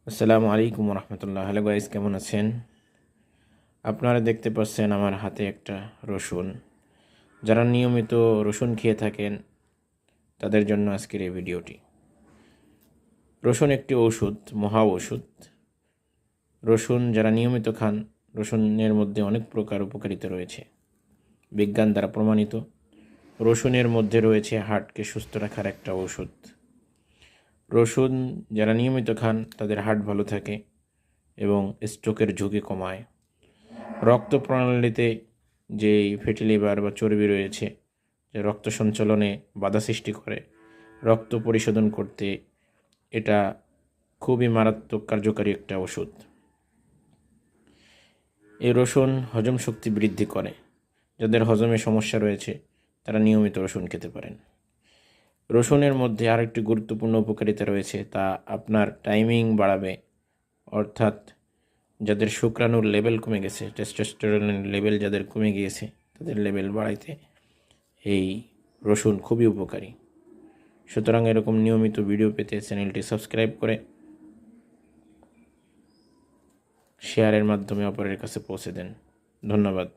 আসসালামু আলাইকুম রহমতুল্লাহ। Hello guys, কেমন আছেন? আপনারা দেখতে পাচ্ছেন আমার হাতে একটা রসুন। যারা নিয়মিত রসুন খেয়ে থাকেন তাদের জন্য আজকের এই ভিডিওটি। রসুন একটি ঔষধ, মহা ঔষধ। রসুন যারা নিয়মিত খান, রসুনের মধ্যে অনেক প্রকার উপকারিতা রয়েছে, বিজ্ঞান দ্বারা প্রমাণিত। রসুনের মধ্যে রয়েছে হার্টকে সুস্থ রাখার একটা ঔষধ। রসুন যারা নিয়মিত খান তাদের হার্ট ভালো থাকে এবং স্ট্রোকের ঝুঁকি কমায়। রক্ত প্রণালীতে যে ফ্যাটি লিভার বা চর্বি রয়েছে, যে রক্ত সঞ্চালনে বাধা সৃষ্টি করে, রক্ত পরিশোধন করতে এটা খুবই মারাত্মক কার্যকারী একটা ওষুধ। এই রসুন হজম শক্তি বৃদ্ধি করে। যাদের হজমে সমস্যা রয়েছে তারা নিয়মিত রসুন খেতে পারেন। রসুনের মধ্যে আরেকটি গুরুত্বপূর্ণ উপকারিতা রয়েছে, তা আপনার টাইমিং বাড়াবে। অর্থাৎ যাদের শুক্রাণুর লেভেল কমে গেছে, টেস্টোস্টেরনের লেভেল যাদের কমে গিয়েছে, তাদের লেভেল বাড়াইতে এই রসুন খুবই উপকারী। সুতরাং এরকম নিয়মিত ভিডিও পেতে চ্যানেলটি সাবস্ক্রাইব করে শেয়ারের মাধ্যমে অপরের কাছে পৌঁছে দেন। ধন্যবাদ।